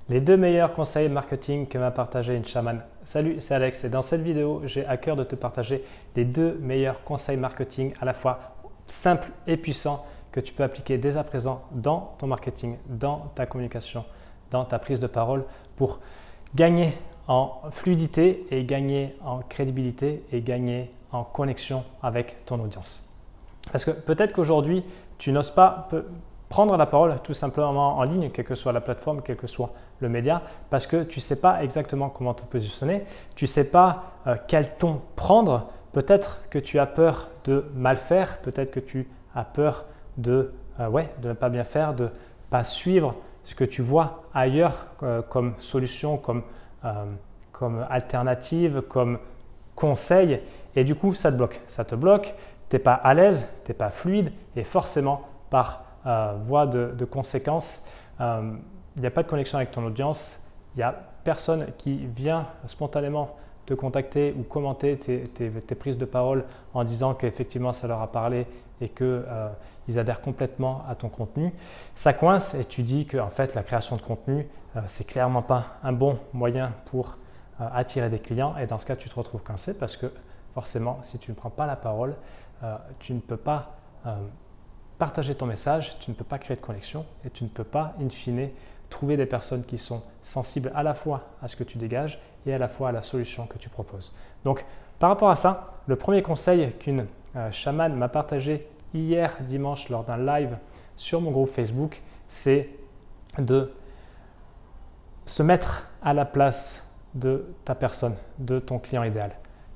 Les deux meilleurs conseils marketing que m'a partagé une chamane. Salut, c'est Alex et dans cette vidéo, j'ai à cœur de te partager les deux meilleurs conseils marketing à la fois simples et puissants que tu peux appliquer dès à présent dans ton marketing, dans ta communication, dans ta prise de parole pour gagner en fluidité et gagner en crédibilité et gagner en connexion avec ton audience. Parce que peut-être qu'aujourd'hui, tu n'oses pas prendre la parole tout simplement en ligne, quelle que soit la plateforme, quel que soit le média, parce que tu ne sais pas exactement comment te positionner, tu ne sais pas quel ton prendre, peut-être que tu as peur de mal faire, peut-être que tu as peur de ne pas bien faire, de ne pas suivre ce que tu vois ailleurs comme solution, comme alternative, comme conseil, et du coup ça te bloque, tu n'es pas à l'aise, tu n'es pas fluide, et forcément par voie de conséquence, il n'y a pas de connexion avec ton audience, il n'y a personne qui vient spontanément te contacter ou commenter tes prises de parole en disant qu'effectivement ça leur a parlé et qu'ils adhèrent complètement à ton contenu. Ça coince et tu dis que en fait, la création de contenu, c'est clairement pas un bon moyen pour attirer des clients, et dans ce cas, tu te retrouves coincé parce que forcément, si tu ne prends pas la parole, tu ne peux pas partager ton message, tu ne peux pas créer de connexion et tu ne peux pas, in fine, trouver des personnes qui sont sensibles à la fois à ce que tu dégages et à la fois à la solution que tu proposes. Donc, par rapport à ça, le premier conseil qu'une chamane m'a partagé hier dimanche lors d'un live sur mon groupe Facebook, c'est de se mettre à la place de ta personne, de ton client idéal.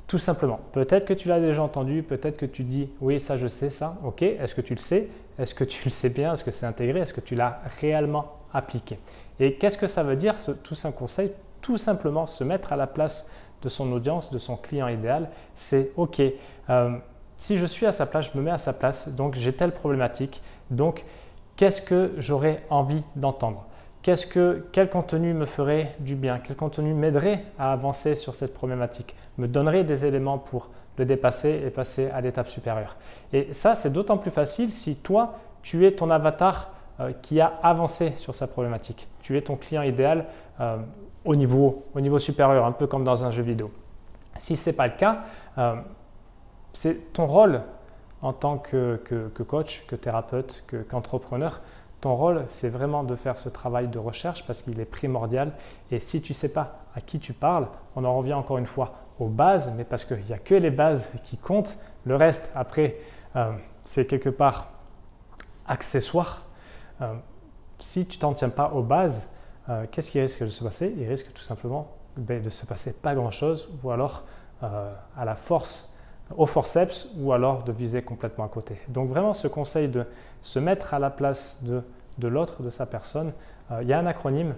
Tout simplement. Peut-être que tu l'as déjà entendu, peut-être que tu dis « oui, ça je sais ça ». Ok, est-ce que tu le sais? Est-ce que tu le sais bien? Est-ce que c'est intégré? Est-ce que tu l'as réellement appliqué? Et qu'est-ce que ça veut dire, tout ça conseil? Tout simplement se mettre à la place de son audience, de son client idéal. C'est ok, si je suis à sa place, je me mets à sa place, donc j'ai telle problématique, donc qu'est-ce que j'aurais envie d'entendre? Quel contenu me ferait du bien? Quel contenu m'aiderait à avancer sur cette problématique? Me donnerait des éléments pour le dépasser et passer à l'étape supérieure. Et ça, c'est d'autant plus facile si toi, tu es ton avatar qui a avancé sur sa problématique. Tu es ton client idéal au niveau supérieur, un peu comme dans un jeu vidéo. Si ce n'est pas le cas, c'est ton rôle en tant que coach, que thérapeute, qu'entrepreneur. Ton rôle, c'est vraiment de faire ce travail de recherche parce qu'il est primordial. Et si tu ne sais pas à qui tu parles, on en revient encore une fois aux bases, mais parce qu'il n'y a que les bases qui comptent. Le reste, après, c'est quelque part accessoire. Si tu t'en tiens pas aux bases, qu'est-ce qui risque de se passer? Il risque tout simplement de se passer pas grand-chose, ou alors à la force, au forceps, ou alors de viser complètement à côté. Donc vraiment, ce conseil de se mettre à la place de l'autre, de sa personne, il y a un acronyme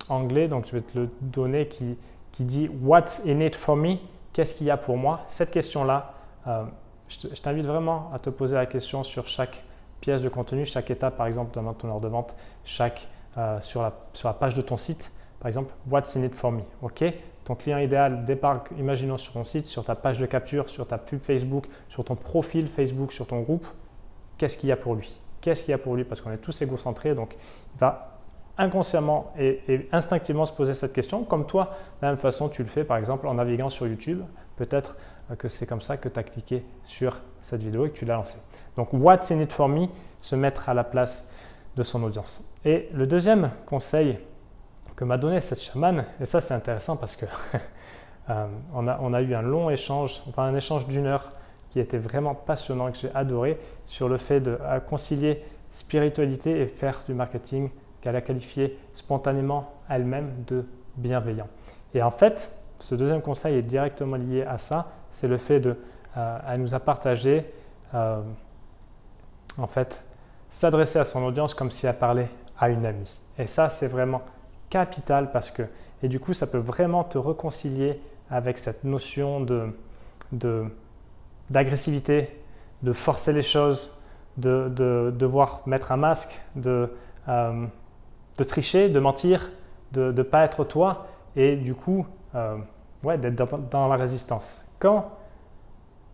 anglais, donc je vais te le donner, qui dit « What's in it for me ?» Qu'est-ce qu'il y a pour moi? Cette question-là, je t'invite vraiment à te poser la question sur chaque pièce de contenu, chaque étape, par exemple, dans ton heure de vente, sur la page de ton site, par exemple, « What's in it for me ?» Ok, ton client idéal débarque, imaginons, sur ton site, sur ta page de capture, sur ta pub Facebook, sur ton profil Facebook, sur ton groupe. Qu'est-ce qu'il y a pour lui? Qu'est-ce qu'il y a pour lui? Parce qu'on est tous égocentrés, donc il va inconsciemment et instinctivement se poser cette question, comme toi, de la même façon, tu le fais par exemple en naviguant sur YouTube. Peut-être que c'est comme ça que tu as cliqué sur cette vidéo et que tu l'as lancée. Donc, what's in it for me? Se mettre à la place de son audience. Et le deuxième conseil que m'a donné cette chamane, et ça c'est intéressant parce que on a eu un long échange, enfin un échange d'une heure qui était vraiment passionnant, que j'ai adoré, sur le fait de concilier spiritualité et faire du marketing qu'elle a qualifié spontanément elle-même de bienveillant. Et en fait, ce deuxième conseil est directement lié à ça, c'est le fait elle nous a partagé en fait s'adresser à son audience comme si elle parlait à une amie. Et ça, c'est vraiment capital parce que, et du coup, ça peut vraiment te réconcilier avec cette notion d'agressivité, de forcer les choses, de devoir mettre un masque, de tricher, de mentir, de ne pas être toi et du coup, d'être dans la résistance. Quand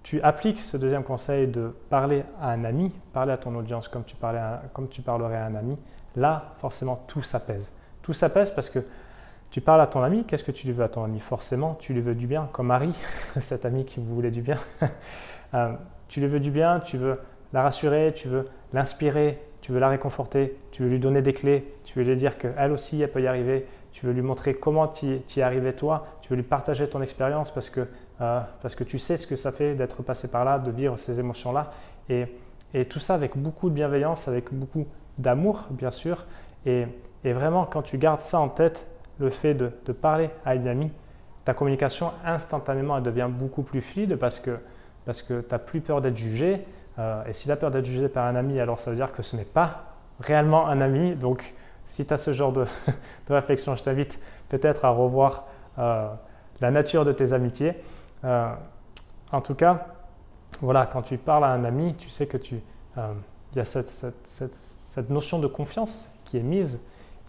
tu appliques ce deuxième conseil de parler à un ami, parler à ton audience comme tu parlerais à un ami, là, forcément, tout s'apaise. Tout ça pèse parce que tu parles à ton ami, qu'est-ce que tu lui veux à ton ami? Forcément, tu lui veux du bien, comme Marie, cet ami qui vous voulait du bien. Tu lui veux du bien, tu veux la rassurer, tu veux l'inspirer, tu veux la réconforter, tu veux lui donner des clés, tu veux lui dire qu'elle aussi, elle peut y arriver, tu veux lui montrer comment tu y es arrivé toi, tu veux lui partager ton expérience parce que tu sais ce que ça fait d'être passé par là, de vivre ces émotions-là. Et tout ça avec beaucoup de bienveillance, avec beaucoup d'amour, bien sûr. Et vraiment, quand tu gardes ça en tête, le fait de parler à une amie, ta communication, instantanément, elle devient beaucoup plus fluide parce que tu n'as plus peur d'être jugé. Et si tu as peur d'être jugé par un ami, alors ça veut dire que ce n'est pas réellement un ami. Donc, si tu as ce genre de réflexion, je t'invite peut-être à revoir la nature de tes amitiés. En tout cas, voilà, quand tu parles à un ami, tu sais que y a cette notion de confiance qui est mise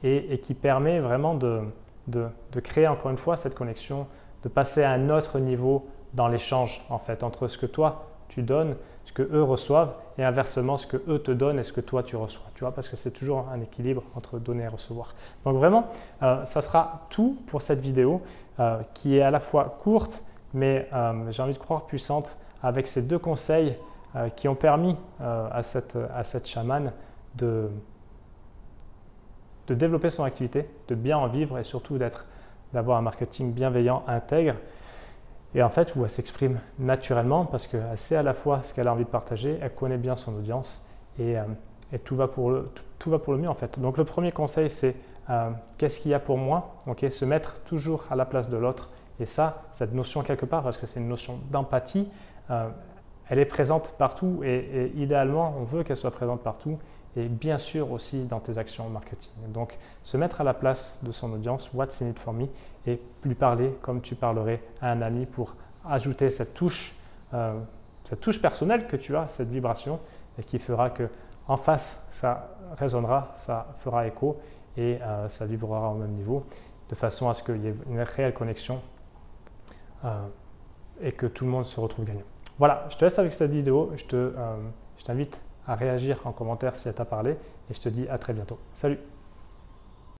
et qui permet vraiment de créer encore une fois cette connexion, de passer à un autre niveau dans l'échange en fait, entre ce que toi tu donnes, ce que eux reçoivent et inversement ce que eux te donnent et ce que toi tu reçois, tu vois, parce que c'est toujours un équilibre entre donner et recevoir. Donc vraiment, ça sera tout pour cette vidéo qui est à la fois courte mais j'ai envie de croire puissante avec ces deux conseils qui ont permis à cette chamane de développer son activité, de bien en vivre et surtout d'avoir un marketing bienveillant, intègre. Et en fait, où elle s'exprime naturellement parce qu'elle sait à la fois ce qu'elle a envie de partager, elle connaît bien son audience et tout va pour le mieux en fait. Donc le premier conseil, c'est qu'est-ce qu'il y a pour moi, okay, se mettre toujours à la place de l'autre. Et ça, cette notion quelque part, parce que c'est une notion d'empathie, elle est présente partout et idéalement, on veut qu'elle soit présente partout et bien sûr aussi dans tes actions marketing. Donc, se mettre à la place de son audience, what's in it for me, et lui parler comme tu parlerais à un ami pour ajouter cette touche personnelle que tu as, cette vibration, et qui fera que en face, ça résonnera, ça fera écho et ça vibrera au même niveau, de façon à ce qu'il y ait une réelle connexion et que tout le monde se retrouve gagnant. Voilà, je te laisse avec cette vidéo. Je t'invite à réagir en commentaire si elle t'a parlé et je te dis à très bientôt. Salut!